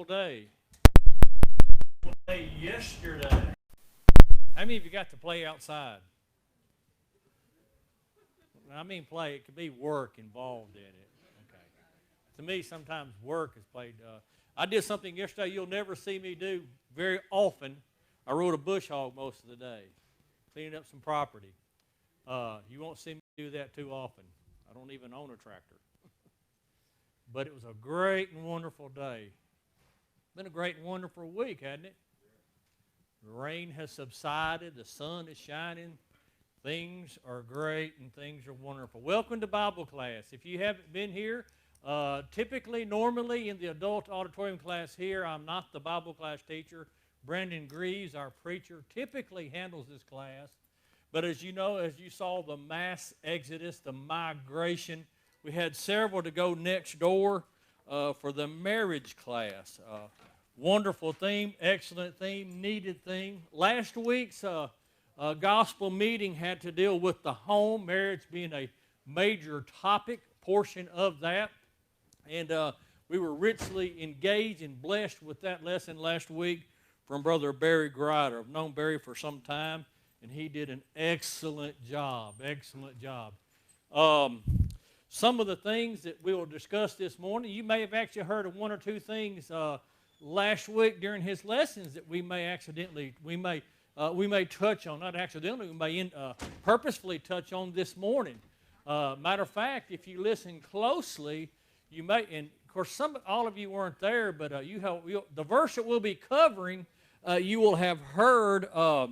wonderful day. Yesterday. How many of you got to play outside? When I mean play, it could be work involved in it. Okay. To me, sometimes work is played. I did something yesterday you'll never see me do very often. I rode a bush hog most of the day, cleaning up some property. You won't see me do that too often. I don't even own a tractor. But it was a great and wonderful day. Been a great and wonderful week, hasn't it? The rain has subsided. The sun is shining. Things are great and things are wonderful. Welcome to Bible class. If you haven't been here, normally in the adult auditorium class here, I'm not the Bible class teacher. Brandon Greaves, our preacher, typically handles this class. But as you know, as you saw the mass exodus, the migration, we had several to go next door for the marriage class. Wonderful theme, excellent theme, needed theme. Last week's gospel meeting had to deal with the home, marriage being a major topic, portion of that. And we were richly engaged and blessed with that lesson last week from Brother Barry Grider. I've known Barry for some time, and he did an excellent job, excellent job. Some of the things that we will discuss this morning, you may have actually heard of one or two things last week during his lessons that we may touch on, not accidentally, we may purposefully touch on this morning. Matter of fact, if you listen closely, you may, and of course, all of you weren't there, but the verse that we'll be covering, you will have heard a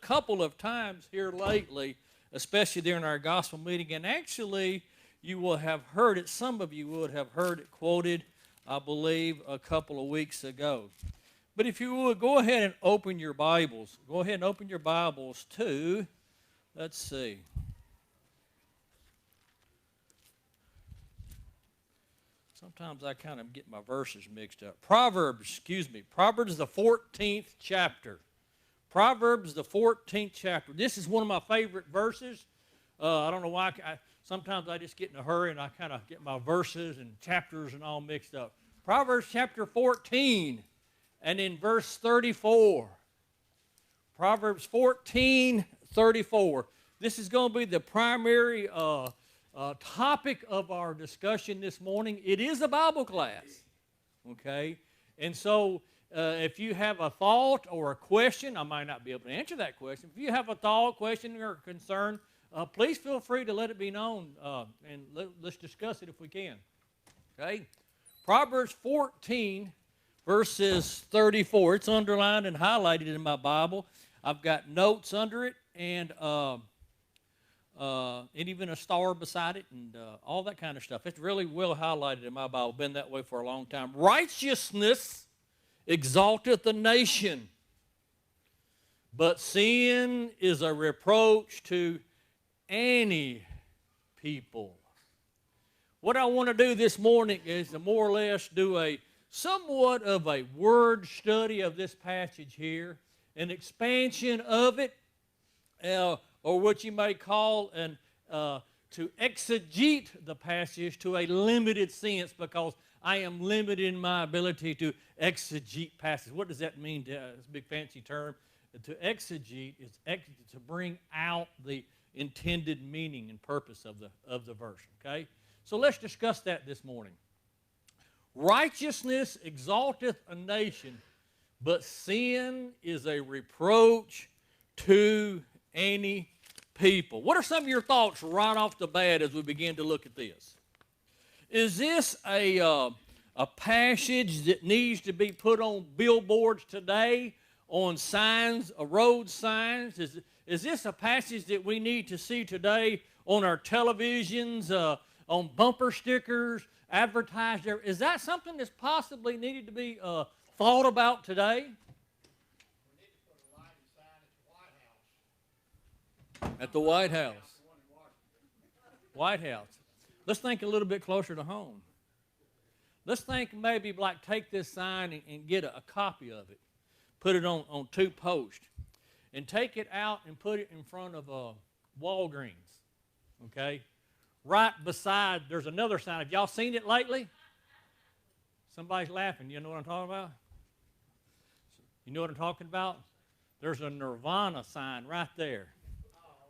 couple of times here lately, especially during our gospel meeting, and actually, you will have heard it, some of you would have heard it quoted, I believe, a couple of weeks ago. But if you would, go ahead and open your Bibles. Go ahead and open your Bibles to, let's see. Sometimes I kind of get my verses mixed up. Proverbs, the 14th chapter. Proverbs, the 14th chapter. This is one of my favorite verses. I don't know why. Sometimes I just get in a hurry and I kind of get my verses and chapters and all mixed up. Proverbs chapter 14 and in verse 34. Proverbs 14:34. This is going to be the primary topic of our discussion this morning. It is a Bible class, okay? And so if you have a thought or a question, I might not be able to answer that question. If you have a thought, question, or concern, please feel free to let it be known, and let's discuss it if we can. Okay? Proverbs 14, verses 34. It's underlined and highlighted in my Bible. I've got notes under it and even a star beside it and all that kind of stuff. It's really well highlighted in my Bible. Been that way for a long time. Righteousness exalteth a nation, but sin is a reproach to any people. What I want to do this morning is to more or less do a somewhat of a word study of this passage here, an expansion of it, or what you may call to exegete the passage to a limited sense, because I am limited in my ability to exegete passages. What does that mean? It's a big fancy term. To exegete is to bring out the intended meaning and purpose of the verse. Okay? So let's discuss that this morning. Righteousness exalteth a nation, but sin is a reproach to any people. What are some of your thoughts right off the bat as we begin to look at this? Is this a passage that needs to be put on billboards today, on signs, road signs? Is this a passage that we need to see today on our televisions, on bumper stickers, advertised there? Is that something that's possibly needed to be thought about today? We need to put a lighted sign At the White House. White House. Let's think a little bit closer to home. Let's think maybe like take this sign and get a copy of it. Put it on 2 posts. And take it out and put it in front of Walgreens. Okay? Right beside, there's another sign. Have y'all seen it lately? Somebody's laughing. You know what I'm talking about? You know what I'm talking about? There's a Nirvana sign right there.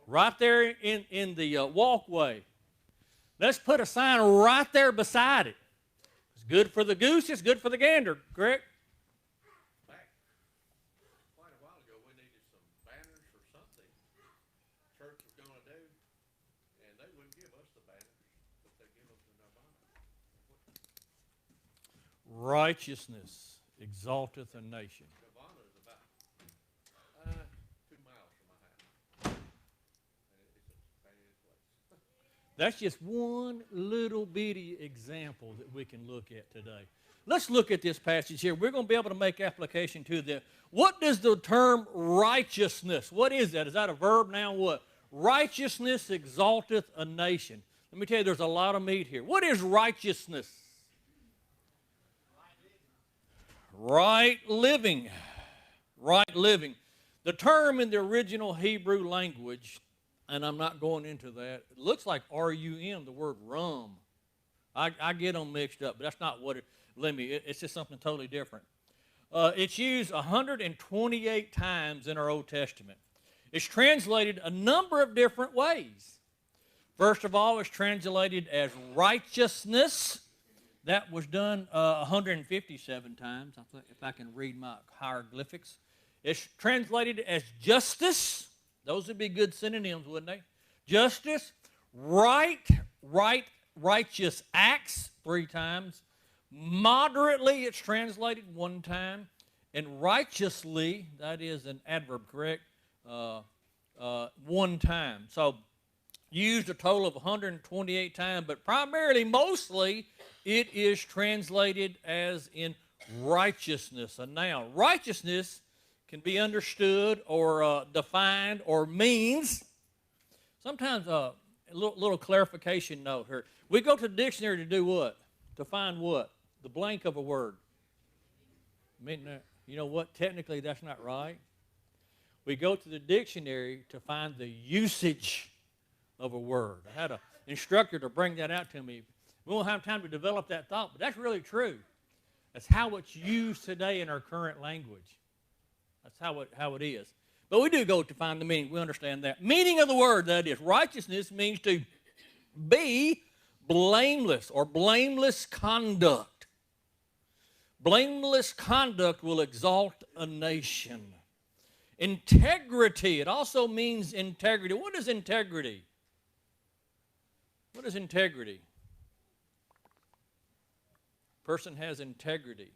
Right there in the walkway. Let's put a sign right there beside it. It's good for the goose, it's good for the gander, correct? Back quite a while ago, we needed some banners or something church was going to do, and they wouldn't give us the banners, but they give them to Nirvana. Righteousness exalteth a nation. Nirvana is about 2 miles from my house, and it's a bad place. That's just one little bitty example that we can look at today. Let's look at this passage here. We're going to be able to make application to this. What does the term righteousness, what is that? Is that a verb, noun, what? Righteousness exalteth a nation. Let me tell you, there's a lot of meat here. What is righteousness? Right living. Right living. The term in the original Hebrew language, and I'm not going into that, it looks like R-U-M, the word rum. I get them mixed up, but that's not what it's just something totally different. It's used 128 times in our Old Testament. It's translated a number of different ways. First of all, it's translated as righteousness. That was done 157 times, if I can read my hieroglyphics. It's translated as justice. Those would be good synonyms, wouldn't they? Justice, righteous acts 3 times. Moderately, it's translated 1 time. And righteously, that is an adverb, correct? 1 time. So, used a total of 128 times, but primarily, mostly, it is translated as in righteousness, a noun. Righteousness can be understood or defined or means. Sometimes a little clarification note here. We go to the dictionary to do what? To find what? The blank of a word. You know what? Technically, that's not right. We go to the dictionary to find the usage of a word. I had an instructor to bring that out to me. We won't have time to develop that thought, but that's really true. That's how it's used today in our current language. That's how it is. But we do go to find the meaning. We understand that. Meaning of the word, that is, righteousness means to be blameless or blameless conduct. Blameless conduct will exalt a nation. Integrity, it also means integrity. What is integrity? What is integrity? Person has integrity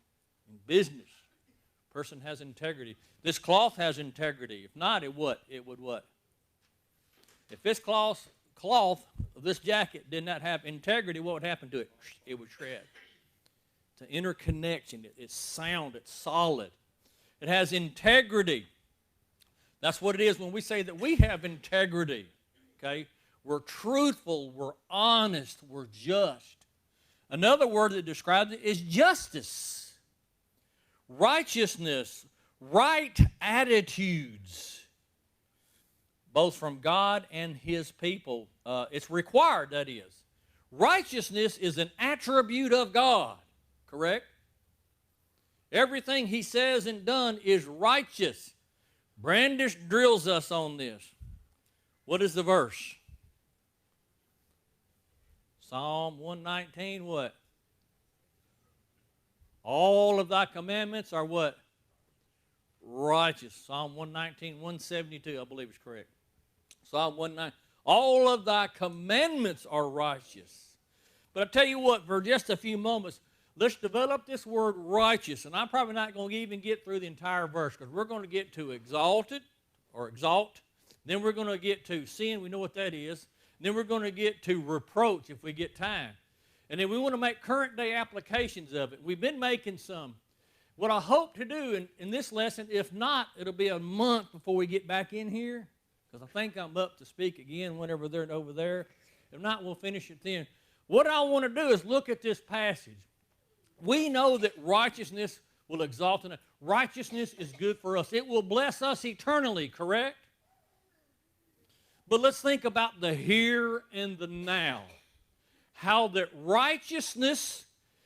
in business. Person has integrity. This cloth has integrity. If not, it would what? If this cloth, this jacket did not have integrity, what would happen to it? It would shred. It's an interconnection. It's sound. It's solid. It has integrity. That's what it is when we say that we have integrity. Okay? We're truthful. We're honest. We're just. Another word that describes it is justice. Righteousness. Right attitudes. Both from God and His people. It's required, that is. Righteousness is an attribute of God. Correct? Everything He says and done is righteous. Brandish drills us on this. What is the verse? Psalm 119, what? All of thy commandments are what? Righteous. Psalm 119, 172, I believe is correct. Psalm 119. All of thy commandments are righteous. But I tell you what, for just a few moments, let's develop this word righteous. And I'm probably not going to even get through the entire verse because we're going to get to exalted or exalt. Then we're going to get to sin. We know what that is. Then we're going to get to reproach if we get time. And then we want to make current day applications of it. We've been making some. What I hope to do in this lesson, if not, it'll be a month before we get back in here, because I think I'm up to speak again whenever they're over there. If not, we'll finish it then. What I want to do is look at this passage. We know that righteousness will exalt us. Righteousness is good for us. It will bless us eternally, correct? But let's think about the here and the now. How that righteousness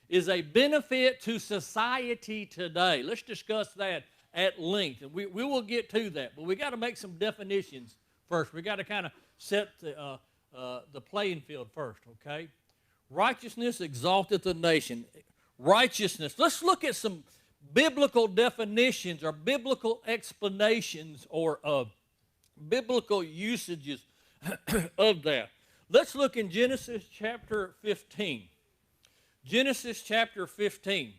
is a benefit to society today. Let's discuss that at length, and we will get to that. But we got to make some definitions first. We got to kind of set the playing field first, okay? Righteousness exalteth a nation. Righteousness. Let's look at some biblical definitions or biblical explanations or biblical usages of that. Let's look in Genesis chapter 15. Genesis chapter 15.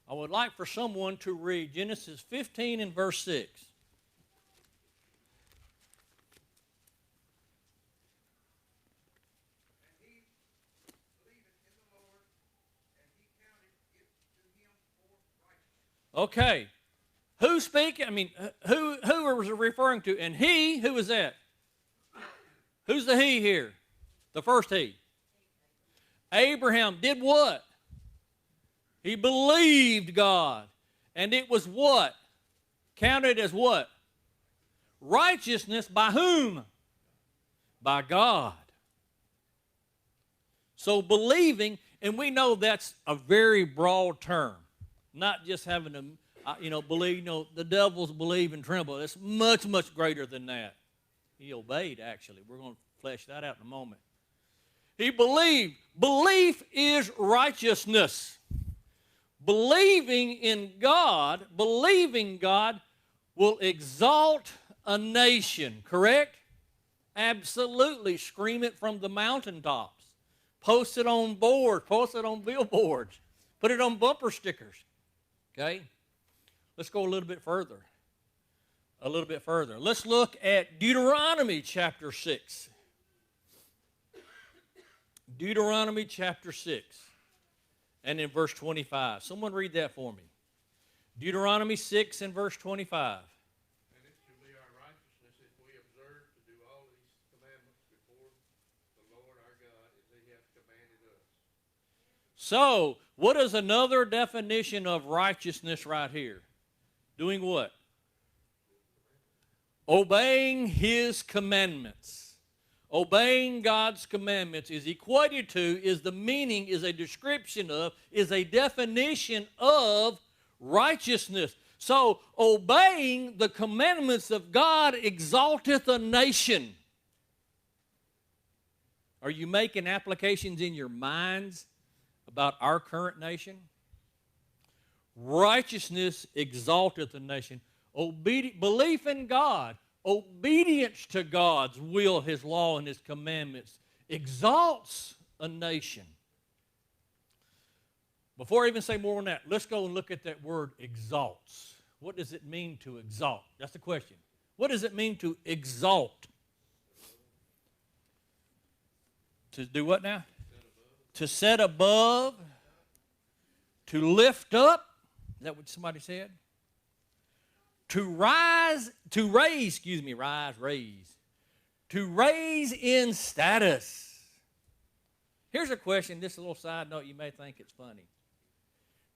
I would like for someone to read Genesis 15 and verse 6. Okay. Who's speaking? I mean, who was it referring to? And he, who was that? Who's the he here? The first he. Abraham did what? He believed God. And it was what? Counted as what? Righteousness by whom? By God. So believing, and we know that's a very broad term. Not just having to, believe, the devils believe and tremble. It's much, much greater than that. He obeyed, actually. We're going to flesh that out in a moment. He believed. Belief is righteousness. Believing God will exalt a nation, correct? Absolutely. Scream it from the mountaintops. Post it on boards. Post it on billboards. Put it on bumper stickers. Okay? Let's go a little bit further. Let's look at Deuteronomy chapter 6. Deuteronomy chapter 6 and in verse 25. Someone read that for me. Deuteronomy 6 and verse 25. And it shall be our righteousness if we observe to do all these commandments before the Lord our God as he hath commanded us. So, what is another definition of righteousness right here? Doing what? Obeying his commandments. Obeying God's commandments is equated to, is the meaning, is a description of, is a definition of righteousness. So, obeying the commandments of God exalteth a nation. Are you making applications in your minds about our current nation? Righteousness exalteth a nation. Belief in God, obedience to God's will, his law, and his commandments exalts a nation. Before I even say more on that, let's go and look at that word exalts. What does it mean to exalt? That's the question. What does it mean to exalt? To do what now? To set above, to lift up. Is that what somebody said? To raise. To raise in status. Here's a question, this is a little side note, you may think it's funny.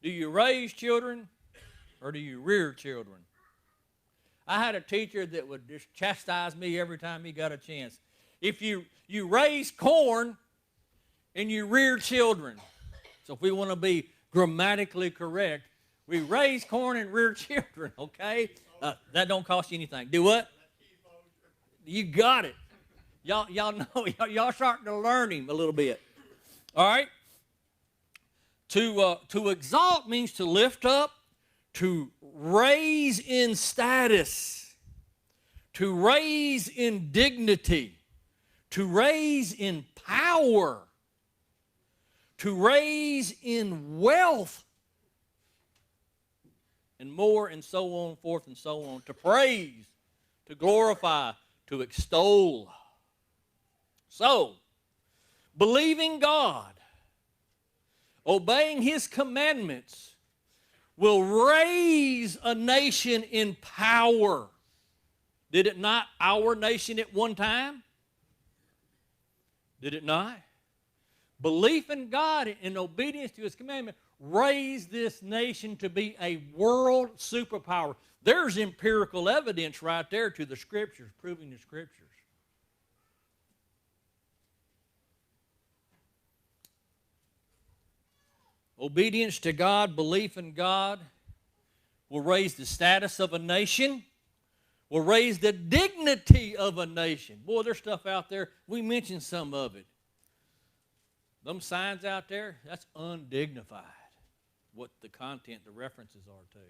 Do you raise children or do you rear children? I had a teacher that would just chastise me every time he got a chance. If you raise corn and you rear children, so if we want to be grammatically correct, we raise corn and rear children, okay? That don't cost you anything. Do what? You got it. Y'all know, y'all starting to learn him a little bit. All right? To exalt means to lift up, to raise in status, to raise in dignity, to raise in power, to raise in wealth, and more, and so on, forth, and so on. To praise, to glorify, to extol. So, believing God, obeying his commandments, will raise a nation in power. Did it not our nation at one time? Did it not? Belief in God and obedience to his commandment raised this nation to be a world superpower. There's empirical evidence right there to the Scriptures, proving the Scriptures. Obedience to God, belief in God will raise the status of a nation, will raise the dignity of a nation. Boy, there's stuff out there. We mentioned some of it. Them signs out there, that's undignified, what the content, the references are to.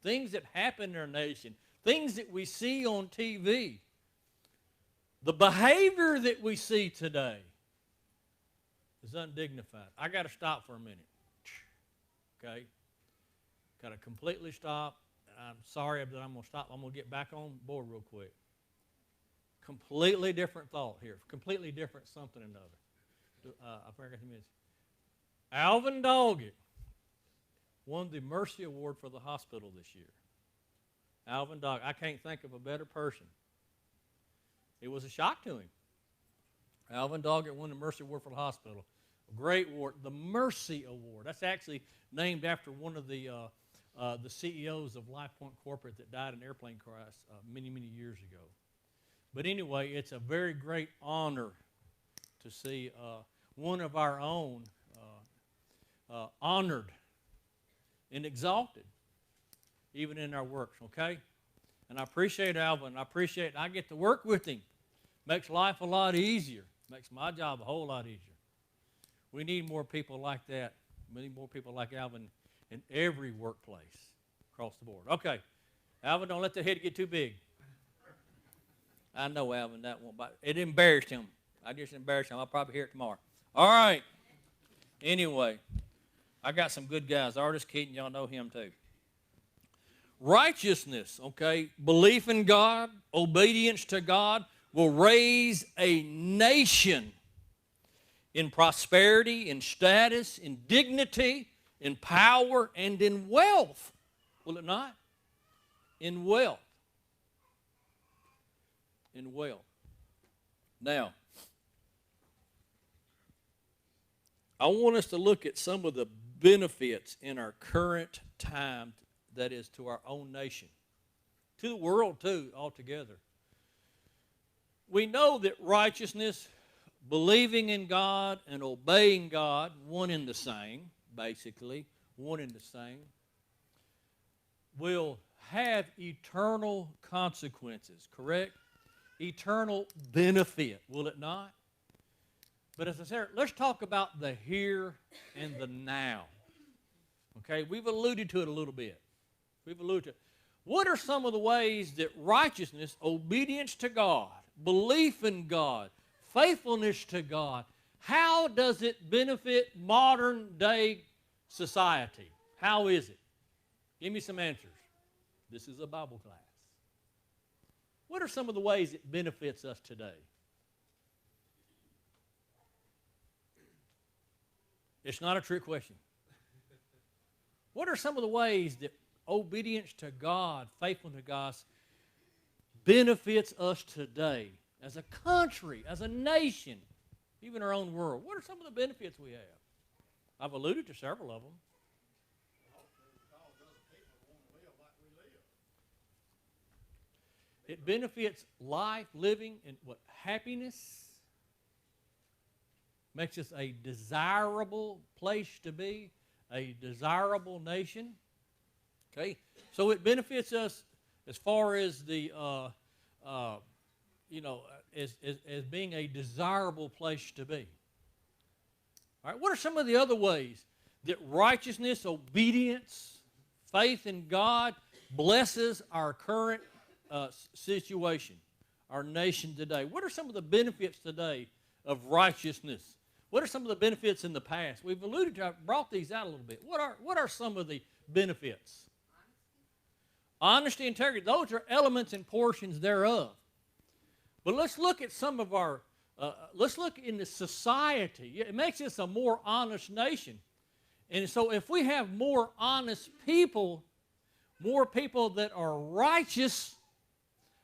Things that happen in our nation, things that we see on TV, the behavior that we see today is undignified. I got to stop for a minute. Okay? Got to completely stop. I'm sorry that I'm going to stop. I'm going to get back on board real quick. Completely different thought here. Completely different something or another. I forgot to mention. Alvin Doggett won the Mercy Award for the hospital this year. Alvin Doggett. I can't think of a better person. It was a shock to him. Alvin Doggett won the Mercy Award for the hospital. A great award. The Mercy Award. That's actually named after one of the CEOs of Life Point Corporate that died in an airplane crash many, many years ago. But anyway, it's a very great honor to see one of our own honored and exalted, even in our works, okay? And I appreciate Alvin. I get to work with him. Makes life a lot easier. Makes my job a whole lot easier. We need more people like that. We need more people like Alvin in every workplace across the board. Okay. Alvin, don't let the head get too big. I know Alvin, that won't bite. It embarrassed him. I just embarrassed him. I'll probably hear it tomorrow. All right. Anyway, I got some good guys. Artist Keaton, y'all know him too. Righteousness, okay, belief in God, obedience to God will raise a nation in prosperity, in status, in dignity, in power, and in wealth. Will it not? In wealth. In wealth. Now, I want us to look at some of the benefits in our current time, that is, to our own nation, to the world too, altogether. We know that righteousness, believing in God and obeying God, one and the same, basically, one and the same, will have eternal consequences, correct? Eternal benefit, will it not? But as I said, let's talk about the here and the now. Okay, we've alluded to it a little bit. We've alluded to it. What are some of the ways that righteousness, obedience to God, belief in God, faithfulness to God, how does it benefit modern day society? How is it? Give me some answers. This is a Bible class. What are some of the ways it benefits us today? It's not a trick question. What are some of the ways that obedience to God, faithfulness to God, benefits us today as a country, as a nation, even our own world? What are some of the benefits we have? I've alluded to several of them. It benefits life, living, and what? Happiness. Makes us a desirable place to be, a desirable nation. Okay, so it benefits us as far as the, as being a desirable place to be. All right, what are some of the other ways that righteousness, obedience, faith in God blesses our current situation, our nation today? What are some of the benefits today of righteousness? What are some of the benefits in the past? We've alluded to, I've brought these out a little bit. What are some of the benefits? Honesty, integrity, those are elements and portions thereof. But let's look at some of our, let's look in the society. It makes us a more honest nation. And so if we have more honest people, more people that are righteous,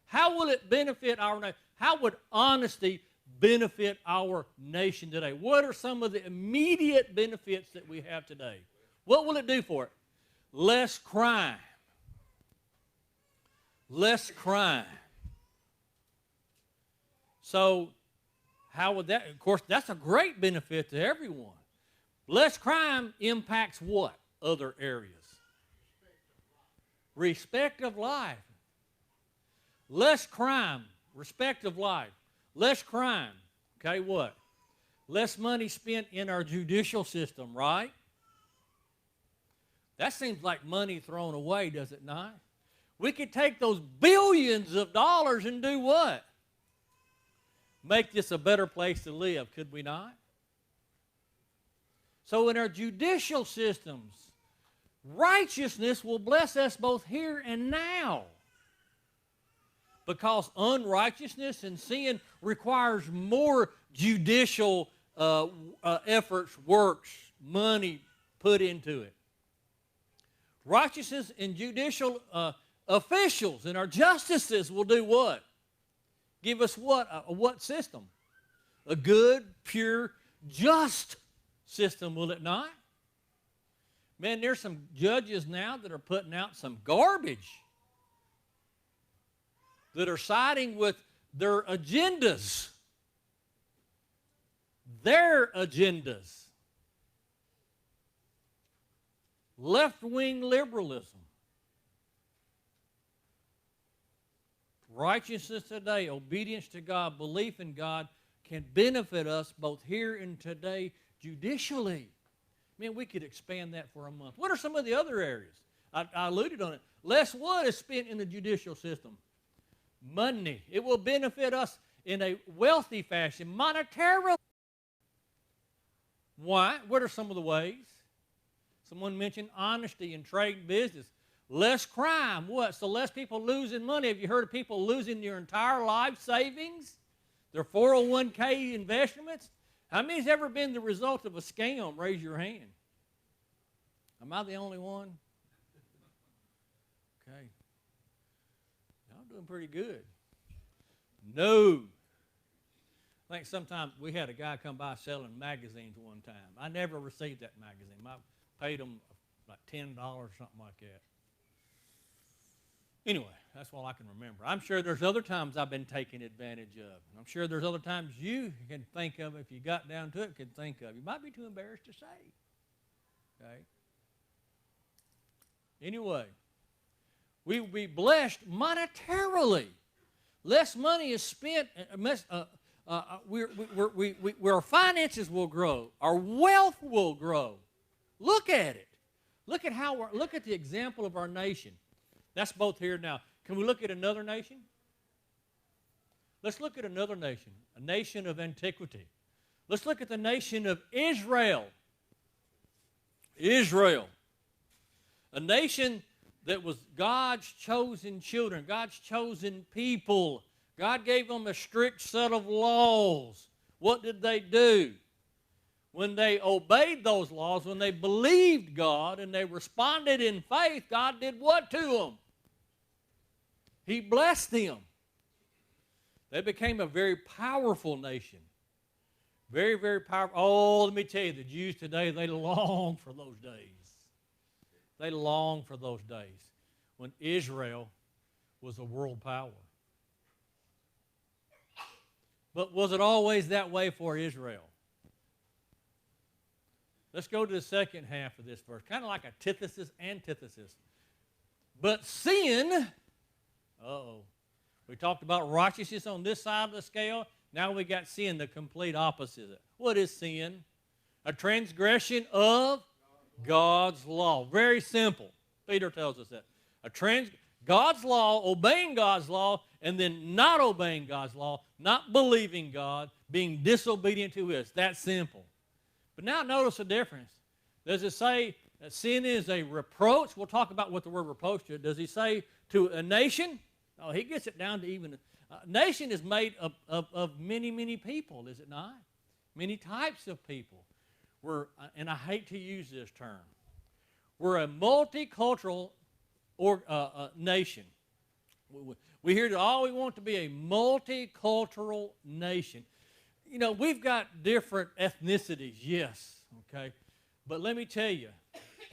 how will it benefit our nation? How would honesty benefit our nation today? What are some of the immediate benefits that we have today? What will it do for it? Less crime. Less crime. So how would that, of course, that's a great benefit to everyone. Less crime impacts what? Other areas. Respect of life. Less crime, respect of life. Less crime. Okay, what? Less money spent in our judicial system, right? That seems like money thrown away, does it not? We could take those billions of dollars and do what? Make this a better place to live, could we not? So in our judicial systems, righteousness will bless us both here and now. Because unrighteousness and sin requires more judicial efforts, works, money put into it. Righteousness and judicial officials and our justices will do what? Give us what? A what system? A good, pure, just system, will it not? Man, there's some judges now that are putting out some garbage, that are siding with their agendas. Their agendas. Left-wing liberalism. Righteousness today, obedience to God, belief in God can benefit us both here and today judicially. Man, we could expand that for a month. What are some of the other areas? I alluded on it. Less what is spent in the judicial system? Money. It will benefit us in a wealthy fashion, monetarily. Why? What are some of the ways? Someone mentioned honesty in trade and business. Less crime. What? So less people losing money. Have you heard of people losing their entire life savings? Their 401k investments? How many has ever been the result of a scam? Raise your hand. Am I the only one? Okay. Y'all doing pretty good. No. I think sometimes we had a guy come by selling magazines one time. I never received that magazine. I paid him like $10 or something like that. Anyway, that's all I can remember. I'm sure there's other times I've been taken advantage of. I'm sure there's other times you can think of, if you got down to it, could think of. You might be too embarrassed to say. Okay? Anyway, we will be blessed monetarily. Less money is spent, our finances will grow. Our wealth will grow. Look at it. Look at the example of our nation. That's both here now. Can we look at another nation? Let's look at another nation, a nation of antiquity. Let's look at the nation of Israel. Israel. A nation that was God's chosen children, God's chosen people. God gave them a strict set of laws. What did they do? When they obeyed those laws, when they believed God and they responded in faith, God did what to them? He blessed them. They became a very powerful nation. Very, very powerful. Oh, let me tell you, the Jews today, they long for those days. They long for those days when Israel was a world power. But was it always that way for Israel? Let's go to the second half of this verse, kind of like a antithesis. But sin, we talked about righteousness on this side of the scale. Now we got sin, the complete opposite. What is sin? A transgression of God's law. Very simple. Peter tells us that. God's law, obeying God's law, and then not obeying God's law, not believing God, being disobedient to His. That's simple. But now notice the difference. Does it say that sin is a reproach? We'll talk about what the word reproach is. Does he say to a nation? Oh, he gets it down to even a nation is made of many, many people, is it not? Many types of people. And I hate to use this term. We're a multicultural nation. We hear that we want to be a multicultural nation. You know, we've got different ethnicities, yes, okay? But let me tell you,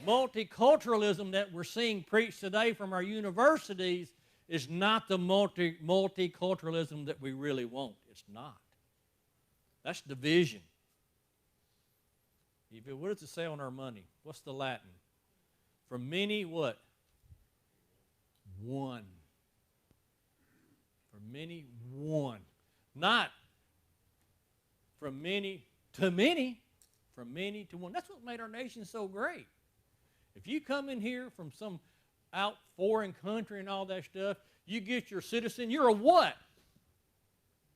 multiculturalism that we're seeing preached today from our universities is not the multiculturalism that we really want. It's not. That's division. What does it say on our money? What's the Latin? From many, what? One. From many, one. Not from many to many, from many to one. That's what made our nation so great. If you come in here from some out foreign country and all that stuff, you get your citizen, you're a what?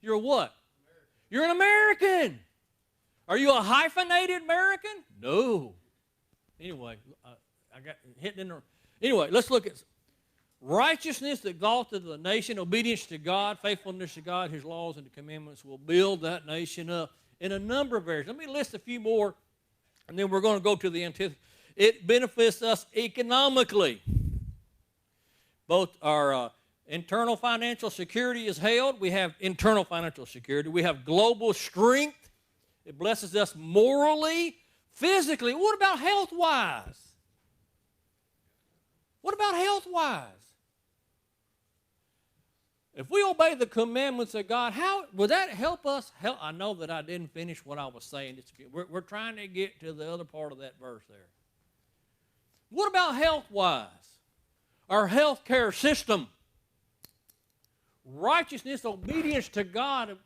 You're a what? American. You're an American. Are you a hyphenated American? No. Anyway, I got hitting in the... Anyway, let's look at righteousness that exalteth the nation, obedience to God, faithfulness to God, His laws and the commandments will build that nation up in a number of areas. Let me list a few more, and then we're going to go to the antithesis. It benefits us economically. Both our internal financial security is held. We have internal financial security. We have global strength. It blesses us morally, physically. What about health-wise? What about health-wise? If we obey the commandments of God, how would that help us? I know that I didn't finish what I was saying. We're trying to get to the other part of that verse there. What about health-wise? Our health care system. Righteousness, obedience to God,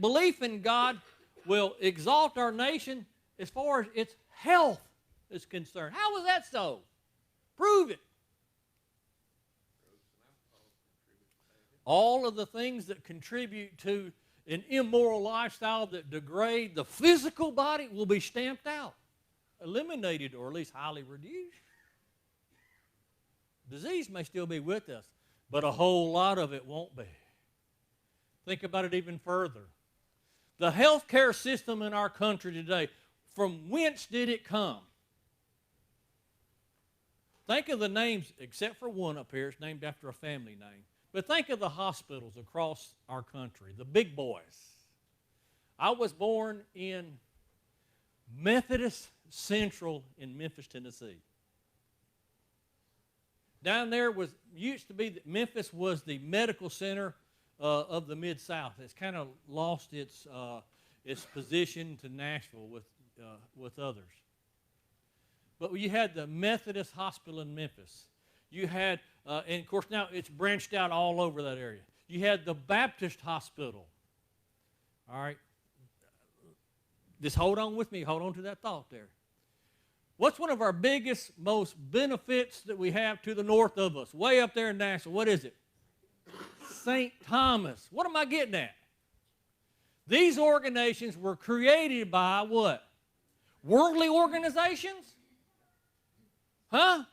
belief in God will exalt our nation as far as its health is concerned. How is that so? Prove it. All of the things that contribute to an immoral lifestyle that degrade the physical body will be stamped out, eliminated, or at least highly reduced. Disease may still be with us, but a whole lot of it won't be. Think about it even further. The health care system in our country today, from whence did it come? Think of the names, except for one up here, it's named after a family name. But think of the hospitals across our country, the big boys. I was born in Methodist Central in Memphis, Tennessee. Down there used to be that Memphis was the medical center of the Mid-South. It's kind of lost its position to Nashville with others. But you had the Methodist Hospital in Memphis. You had, and of course now it's branched out all over that area. You had the Baptist Hospital. All right. Just hold on with me. Hold on to that thought there. What's one of our biggest, most benefits that we have to the north of us? Way up there in Nashville. What is it? St. Thomas. What am I getting at? These organizations were created by what? Worldly organizations? Huh?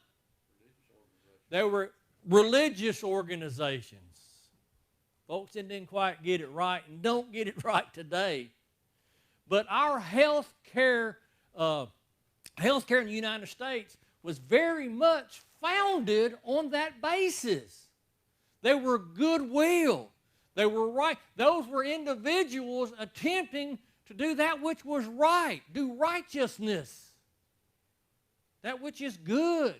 They were religious organizations. Folks didn't quite get it right and don't get it right today. But our health care in the United States was very much founded on that basis. They were goodwill. They were right. Those were individuals attempting to do that which was right, do righteousness, that which is good,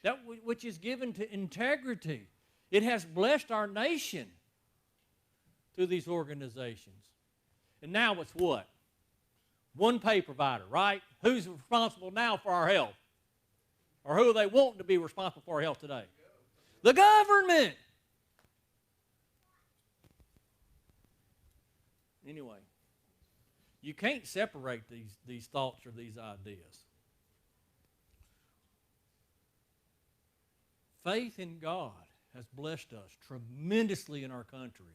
that which is given to integrity. It has blessed our nation through these organizations. And now it's what? One pay provider, right? Who's responsible now for our health? Or who are they wanting to be responsible for our health today? The government. Anyway, you can't separate these thoughts or these ideas. Faith in God has blessed us tremendously in our country,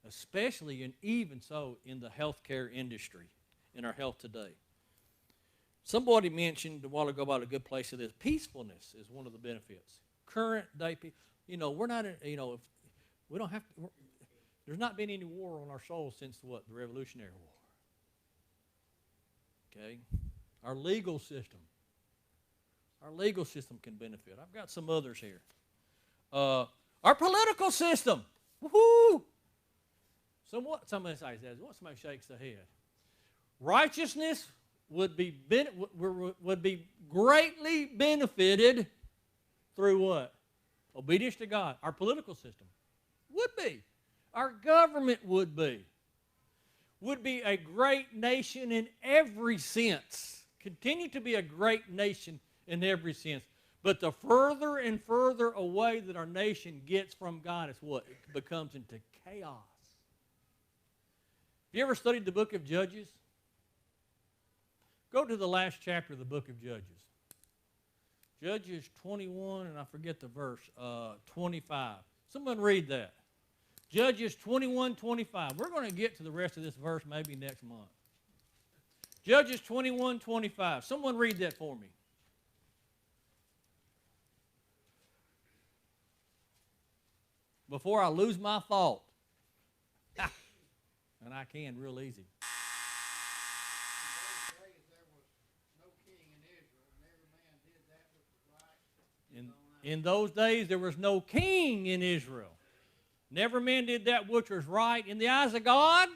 especially and even so in the healthcare industry, in our health today. Somebody mentioned a while ago about a good place to this. Peacefulness is one of the benefits. Current day, we're not, we don't have to, there's not been any war on our souls since what? The Revolutionary War. Okay? Our legal system. Our legal system can benefit. I've got some others here. Our political system. Woo-hoo! Somebody says, what? Somebody shakes their head. Righteousness would be greatly benefited through what? Obedience to God. Our political system would be. Our government would be. Would be a great nation in every sense. continue to be a great nation in every sense. But the further and further away that our nation gets from God, it's what? It becomes into chaos. Have you ever studied the book of Judges? Go to the last chapter of the book of Judges. Judges 21, and I forget the verse, 25. Someone read that. Judges 21, 25. We're going to get to the rest of this verse maybe next month. Judges 21, 25. Someone read that for me. Before I lose my thought. And I can real easy. In those days, there was no king in Israel. Never man did that which was right in the eyes of God,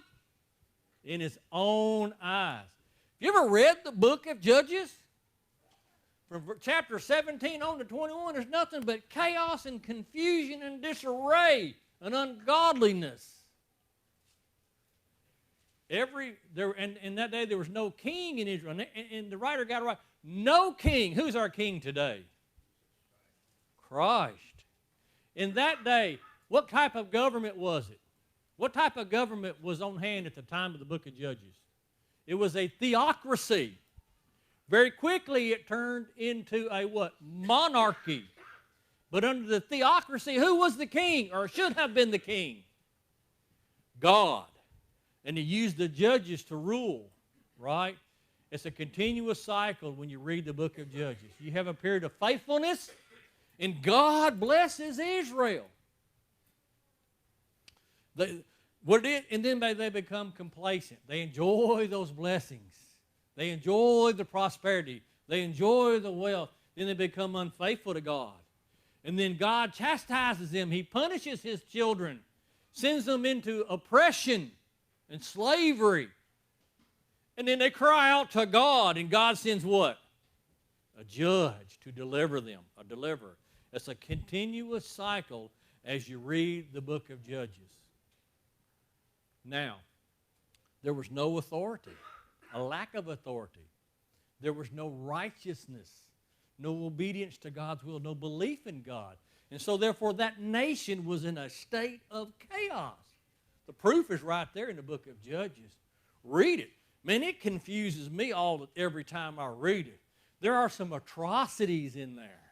in his own eyes. You ever read the book of Judges? From chapter 17 on to 21, there's nothing but chaos and confusion and disarray and ungodliness. In that day, there was no king in Israel. And the writer got it right. No king. Who's our king today? Christ. In that day, what type of government was it? What type of government was on hand at the time of the book of Judges? It was a theocracy. Very quickly it turned into a what? Monarchy. But under the theocracy, who was the king or should have been the king? God. And he used the judges to rule, right? It's a continuous cycle when you read the book of Judges. You have a period of faithfulness, and God blesses Israel. And then they become complacent. They enjoy those blessings. They enjoy the prosperity. They enjoy the wealth. Then they become unfaithful to God. And then God chastises them. He punishes his children, sends them into oppression and slavery. And then they cry out to God, and God sends what? A judge to deliver them, a deliverer. It's a continuous cycle as you read the book of Judges. Now, there was no authority, a lack of authority. There was no righteousness, no obedience to God's will, no belief in God. And so, therefore, that nation was in a state of chaos. The proof is right there in the book of Judges. Read it. Man, it confuses me every time I read it. There are some atrocities in there.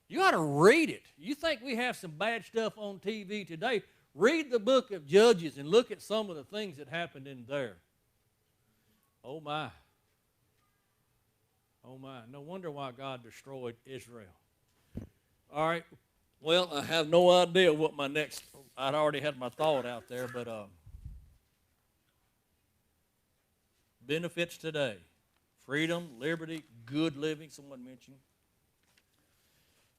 You ought to read it. You think we have some bad stuff on TV today? Read the book of Judges and look at some of the things that happened in there. Oh, my. Oh, my. No wonder why God destroyed Israel. All right. Well, I have no idea what my next... I'd already had my thought out there, but... benefits today. Freedom, liberty, good living, someone mentioned.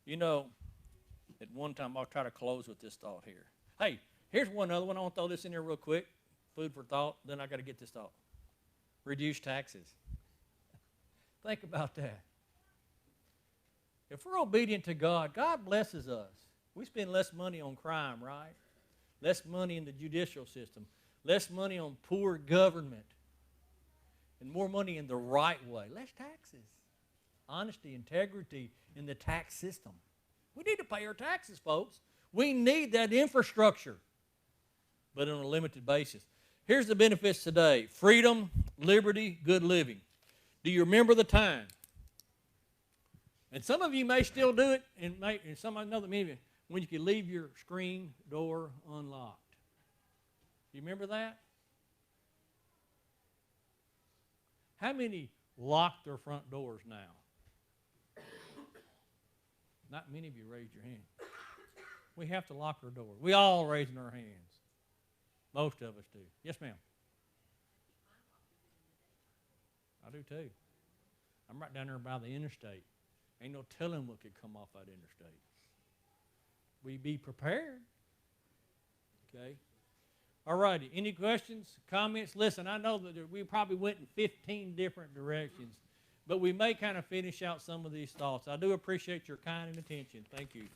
You know, at one time, I'll try to close with this thought here. Hey, here's one other one. I want to throw this in here real quick. Food for thought. Then I got to get this thought. Reduce taxes. Think about that. If we're obedient to God, God blesses us. We spend less money on crime, right? Less money in the judicial system. Less money on poor government. And more money in the right way. Less taxes. Honesty, integrity in the tax system. We need to pay our taxes, folks. We need that infrastructure, but on a limited basis. Here's the benefits today. Freedom, liberty, good living. Do you remember the time? And some of you may still do it, and some I know that many of you, when you could leave your screen door unlocked. Do you remember that? How many lock their front doors now? Not many of you raised your hand. We have to lock our doors. We all raising our hands. Most of us do. Yes, ma'am. I do too. I'm right down there by the interstate. Ain't no telling what could come off that interstate. We be prepared. Okay. All righty. Any questions, comments? Listen, I know that we probably went in 15 different directions, but we may kind of finish out some of these thoughts. I do appreciate your kind attention. Thank you.